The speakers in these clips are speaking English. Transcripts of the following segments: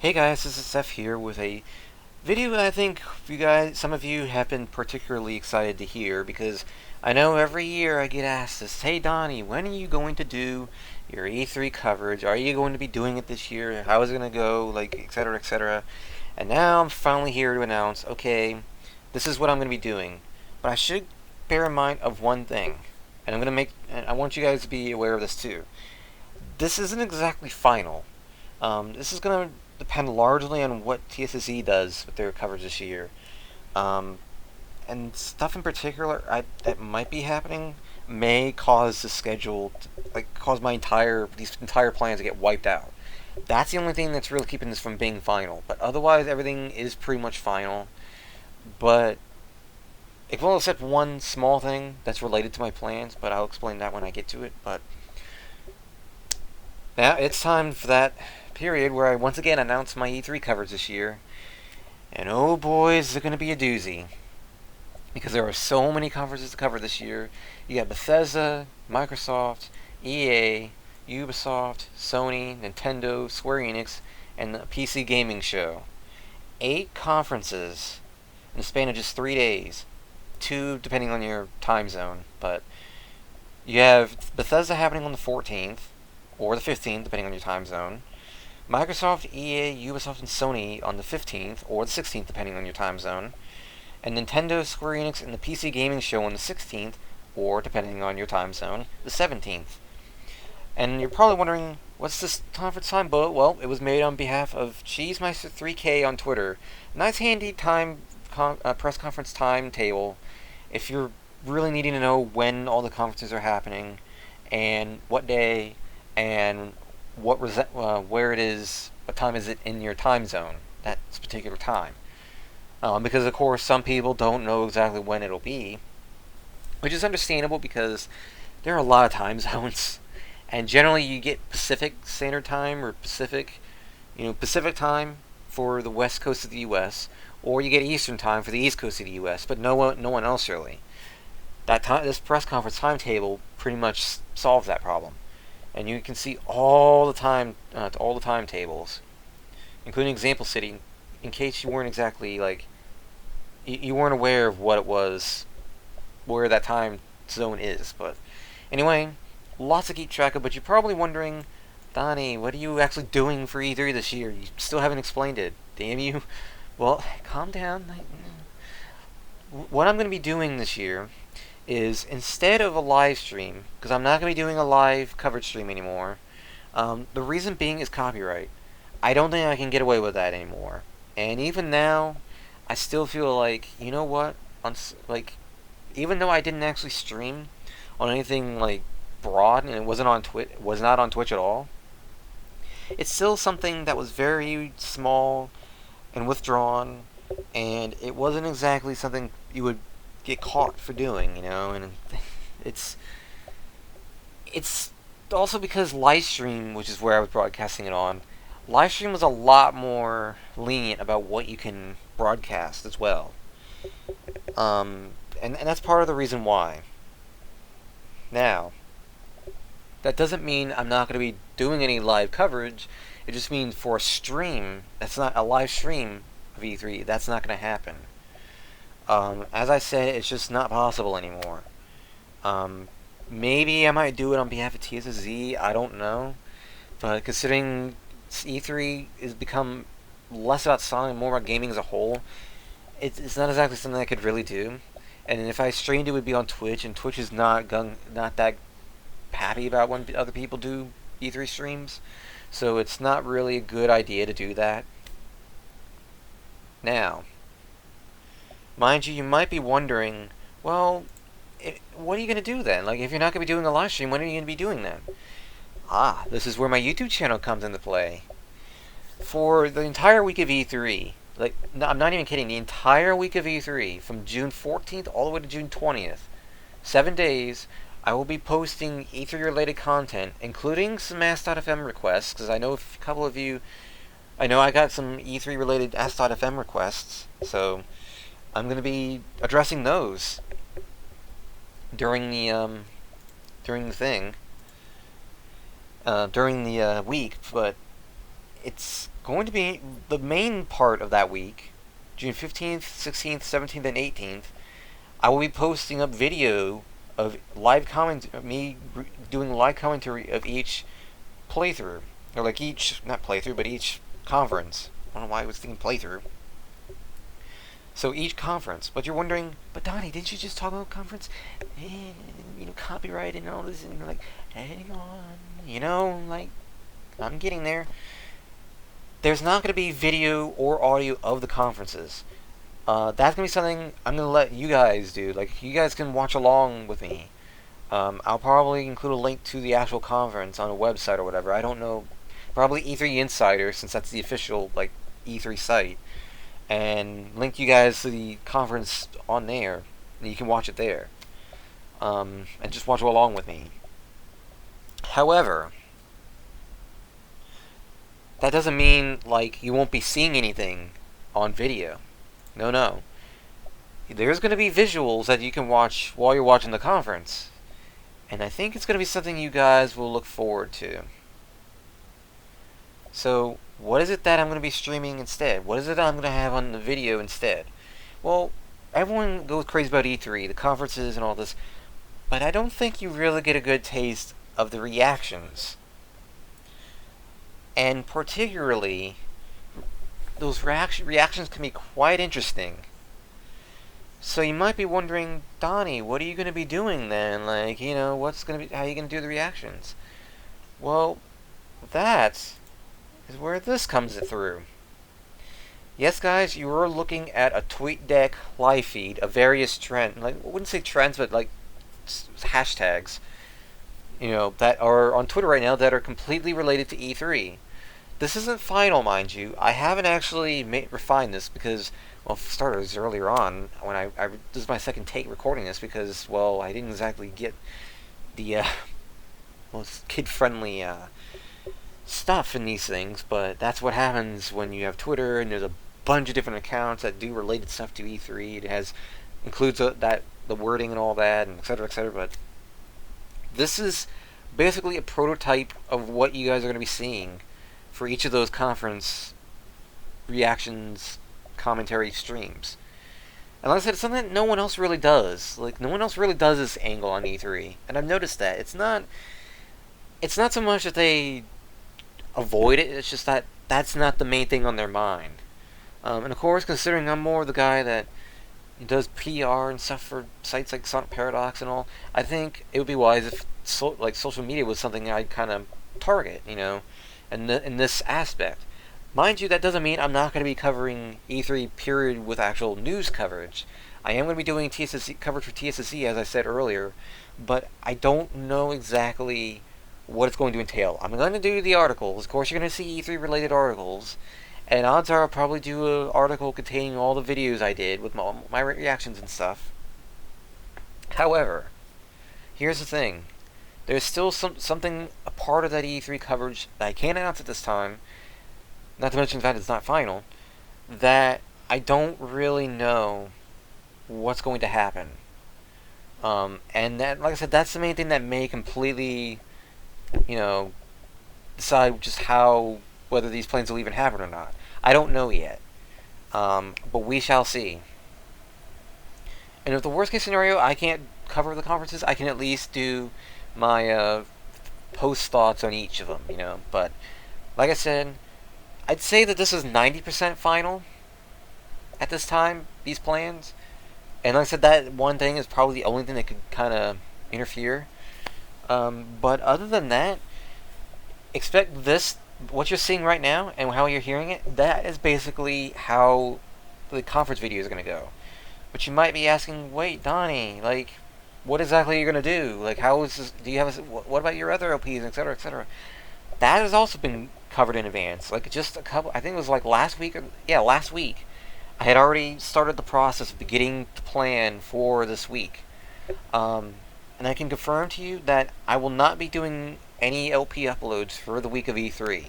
Hey guys, this is Seth here with a video that I think some of you have been particularly excited to hear because I know every year I get asked this, hey Donnie, when are you going to do your E3 coverage? Are you going to be doing it this year? How is it going to go? Like, etc., etc. And now I'm finally here to announce, okay, this is what I'm going to be doing. But I should bear in mind of one thing, and I want you guys to be aware of this too. This isn't exactly final. This is going to depend largely on what TSSZ does with their coverage this year. Um, and stuff in particular that might be happening may cause the schedule, cause these entire plans to get wiped out. That's the only thing that's really keeping this from being final. But otherwise, everything is pretty much final. But it will except one small thing that's related to my plans, but I'll explain that when I get to it. But now it's time for that period where I once again announce my E3 coverage this year. And oh boy, is it going to be a doozy. Because there are so many conferences to cover this year. You got Bethesda, Microsoft, EA, Ubisoft, Sony, Nintendo, Square Enix, and the PC Gaming Show. 8 conferences in the span of just 3 days. 2 depending on your time zone. But you have Bethesda happening on the 14th, or the 15th, depending on your time zone. Microsoft, EA, Ubisoft, and Sony on the 15th, or the 16th, depending on your time zone. And Nintendo, Square Enix, and the PC Gaming Show on the 16th, or depending on your time zone, the 17th. And you're probably wondering, what's this conference time? Well, it was made on behalf of Cheesemeister3K on Twitter. Nice handy press conference timetable if you're really needing to know when all the conferences are happening, and what day, and where it is, what time is it in your time zone, that particular time. Because of course some people don't know exactly when it'll be, which is understandable because there are a lot of time zones, and generally you get Pacific Standard Time or Pacific time for the West Coast of the U.S., or you get Eastern Time for the East Coast of the U.S., but no one else really. This press conference timetable pretty much solves that problem. And you can see all the timetables, including Example City, in case you weren't exactly you weren't aware of what it was, where that time zone is. But anyway, lots to keep track of. But you're probably wondering, Donnie, what are you actually doing for E3 this year? You still haven't explained it. Damn you. Well, calm down. What I'm going to be doing this year is, instead of a live stream, because I'm not going to be doing a live coverage stream anymore, the reason being is copyright. I don't think I can get away with that anymore. And even now, I still feel like, you know what? Even though I didn't actually stream on anything broad, and it was not on Twitch at all, it's still something that was very small and withdrawn, and it wasn't exactly something you would get caught for doing, and it's also because livestream, which is where I was broadcasting it on, livestream was a lot more lenient about what you can broadcast as well. And that's part of the reason why. Now, that doesn't mean I'm not going to be doing any live coverage. It just means for a stream, that's not a live stream of E3, that's not going to happen. As I said, it's just not possible anymore. Maybe I might do it on behalf of TSSZ, I don't know. But considering E3 has become less about Sonic and more about gaming as a whole, it's not exactly something I could really do. And if I streamed, it would be on Twitch, and Twitch is not that happy about when other people do E3 streams. So it's not really a good idea to do that. Now, mind you might be wondering, well, what are you going to do then? If you're not going to be doing a live stream, when are you going to be doing that? This is where my YouTube channel comes into play. For the entire week of E3, no, I'm not even kidding, the entire week of E3, from June 14th all the way to June 20th, 7 days, I will be posting E3 related content, including some Ask.fm requests, because I know a couple of you, I got some E3 related Ask.fm requests, so I'm going to be addressing those during the week. But it's going to be the main part of that week, June 15th, 16th, 17th, and 18th. I will be posting up video of me doing live commentary of each playthrough, or like not playthrough, but each conference. I don't know why I was thinking playthrough. So each conference. But you're wondering, but Donnie, didn't you just talk about conference? Copyright and all this, and you're like, hang on, like, I'm getting there. There's not going to be video or audio of the conferences. That's going to be something I'm going to let you guys do. Like, you guys can watch along with me. I'll probably include a link to the actual conference on a website or whatever. I don't know. Probably E3 Insider, since that's the official, like, E3 site. And link you guys to the conference on there. And you can watch it there. And just watch along with me. However, that doesn't mean, like, you won't be seeing anything on video. No. There's going to be visuals that you can watch while you're watching the conference. And I think it's going to be something you guys will look forward to. So, what is it that I'm going to be streaming instead? What is it I'm going to have on the video instead? Well, everyone goes crazy about E3, the conferences and all this, but I don't think you really get a good taste of the reactions. And particularly, those reactions can be quite interesting. So you might be wondering, Donnie, what are you going to be doing then? Like, how are you going to do the reactions? Well, that is where this comes through. Yes, guys, you are looking at a TweetDeck live feed of various trends. Like, I wouldn't say trends, but like hashtags. That are on Twitter right now that are completely related to E3. This isn't final, mind you. I haven't actually refined this because, well, for starters, earlier on, when this is my second take recording this because, well, I didn't exactly get the most kid-friendly stuff in these things, but that's what happens when you have Twitter and there's a bunch of different accounts that do related stuff to E3. It includes the wording and all that, and et cetera, but this is basically a prototype of what you guys are going to be seeing for each of those conference reactions, commentary streams. And like I said, it's something that no one else really does. Like, no one else really does this angle on E3. And I've noticed that. It's not so much that they avoid it, it's just that that's not the main thing on their mind. And of course, considering I'm more the guy that does PR and stuff for sites like Sonic Paradox and all, I think it would be wise if social media was something I'd kind of target, in this aspect. Mind you, that doesn't mean I'm not going to be covering E3 period with actual news coverage. I am going to be doing TSSZ coverage for TSSZ, as I said earlier, but I don't know exactly what it's going to entail. I'm going to do the articles. Of course, you're going to see E3 related articles. And odds are I'll probably do an article containing all the videos I did with my reactions and stuff. However, here's the thing. There's still something, a part of that E3 coverage that I can't announce at this time, not to mention the fact it's not final, that I don't really know what's going to happen. And that, like I said, that's the main thing that may completely, decide just whether these plans will even happen or not. I don't know yet. But we shall see. And if the worst case scenario, I can't cover the conferences, I can at least do my post thoughts on each of them, But, like I said, I'd say that this is 90% final at this time, these plans. And like I said, that one thing is probably the only thing that could kind of interfere. But other than that, expect this, what you're seeing right now and how you're hearing it, that is basically how the conference video is going to go. But you might be asking, wait, Donnie, like, what exactly are you going to do? Like, how is this, what about your other LPs, etc., etc.? That has also been covered in advance. Like, just a couple, I think it was like last week, I had already started the process of beginning to plan for this week. And I can confirm to you that I will not be doing any LP uploads for the week of E3.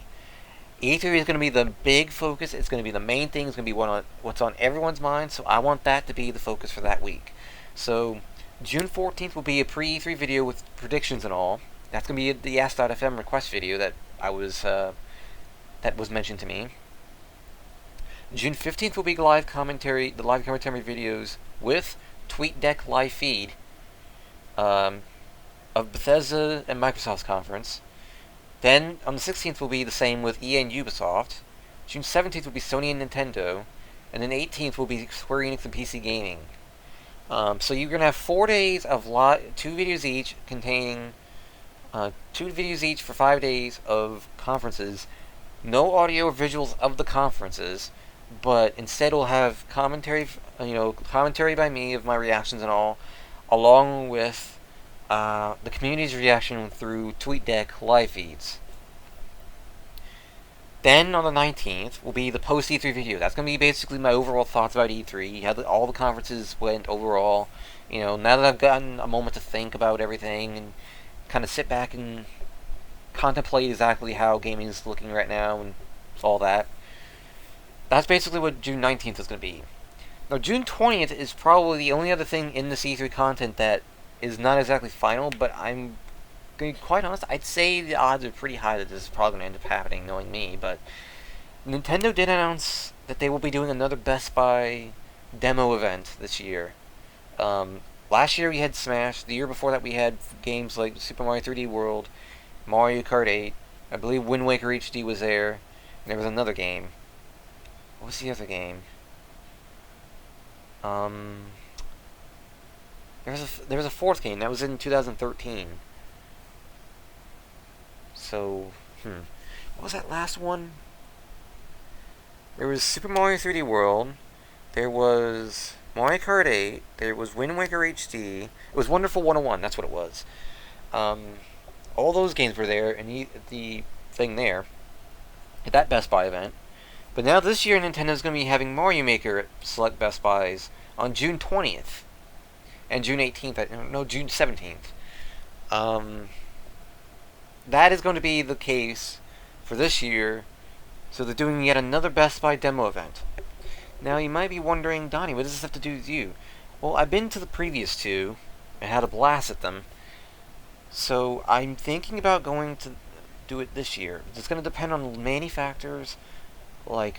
E3 is going to be the big focus. It's going to be the main thing. It's going to be what's on everyone's mind. So I want that to be the focus for that week. So June 14th will be a pre-E3 video with predictions and all. That's going to be the Ask.fm request video that I was that was mentioned to me. June 15th will be the live commentary videos with TweetDeck live feed of Bethesda and Microsoft's conference. Then on the 16th will be the same with EA and Ubisoft. June 17th will be Sony and Nintendo. And then 18th will be Square Enix and PC Gaming. So you're going to have 4 days of 2 videos each containing 2 videos each for 5 days of conferences. No audio or visuals of the conferences, but instead we'll have commentary by me of my reactions and all, along with the community's reaction through TweetDeck live feeds. Then on the 19th will be the post E3 video. That's going to be basically my overall thoughts about E3, how all the conferences went overall. Now that I've gotten a moment to think about everything and kind of sit back and contemplate exactly how gaming is looking right now and all that. That's basically what June 19th is going to be. Now June 20th is probably the only other thing in this E3 content that is not exactly final, but I'm going to be quite honest, I'd say the odds are pretty high that this is probably going to end up happening, knowing me, but Nintendo did announce that they will be doing another Best Buy demo event this year. Last year we had Smash. The year before that we had games like Super Mario 3D World, Mario Kart 8. I believe Wind Waker HD was there. And there was another game. What was the other game? There was a fourth game that was in 2013. So, what was that last one? There was Super Mario 3D World. There was Mario Kart 8. There was Wind Waker HD. It was Wonderful 101. That's what it was. All those games were there, and the thing there at that Best Buy event. But now this year, Nintendo's going to be having Mario Maker at select Best Buys on June 20th and June 18th. No, June 17th. That is going to be the case for this year. So they're doing yet another Best Buy demo event. Now you might be wondering, Donnie, what does this have to do with you? Well, I've been to the previous two and had a blast at them. So I'm thinking about going to do it this year. It's going to depend on many factors, like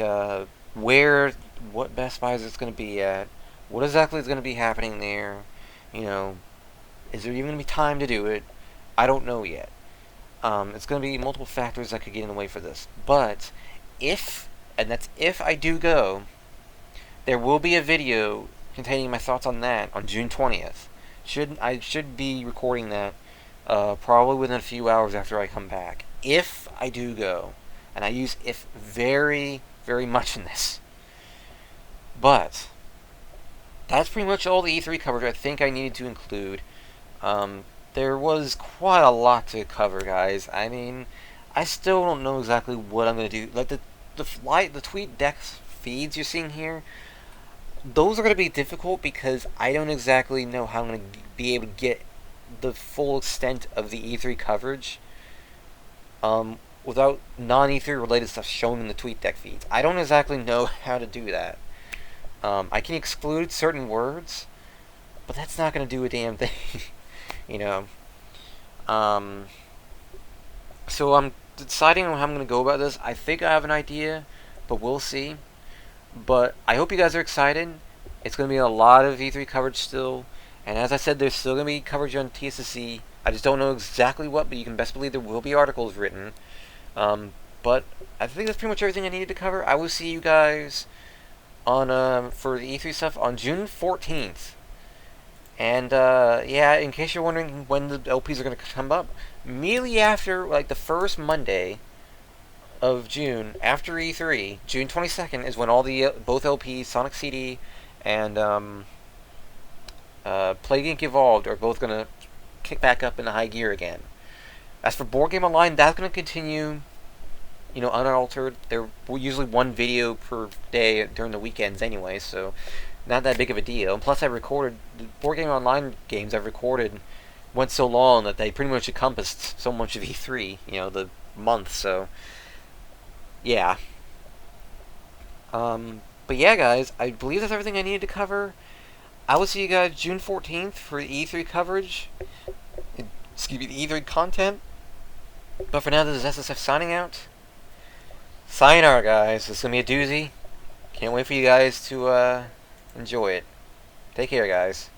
what Best Buys it's going to be at, what exactly is going to be happening there. Is there even going to be time to do it? I don't know yet. It's going to be multiple factors that could get in the way for this. But if I do go, there will be a video containing my thoughts on that on June 20th. I should be recording that probably within a few hours after I come back. If I do go. And I use if very, very much in this. But that's pretty much all the E3 coverage I think I needed to include. There was quite a lot to cover, guys. I mean, I still don't know exactly what I'm going to do. Like, the TweetDeck feeds you're seeing here, those are going to be difficult because I don't exactly know how I'm going to be able to get the full extent of the E3 coverage without non-E3 related stuff shown in the TweetDeck feeds. I don't exactly know how to do that. I can exclude certain words, but that's not going to do a damn thing. So I'm deciding on how I'm going to go about this. I think I have an idea, but we'll see. But I hope you guys are excited. It's going to be a lot of E3 coverage still. And as I said, there's still going to be coverage on TSSZ. I just don't know exactly what, but you can best believe there will be articles written. But I think that's pretty much everything I needed to cover. I will see you guys on for the E3 stuff on June 14th. And yeah, in case you're wondering when the LPs are going to come up, immediately after, like, the first Monday of June, after E3, June 22nd, is when all the both LPs, Sonic CD and Plague Inc. Evolved, are both going to kick back up into high gear again. As for Board Game Online, that's going to continue, unaltered. There usually one video per day during the weekends anyway, so not that big of a deal. And plus, I recorded the Board Game Online games I've recorded went so long that they pretty much encompassed so much of E3, the month. So yeah. But yeah, guys, I believe that's everything I needed to cover. I will see you guys June 14th for the E3 coverage. Excuse me, the E3 content. But for now, this is SSF signing out. Sayonara, guys. It's gonna be a doozy. Can't wait for you guys to enjoy it. Take care, guys.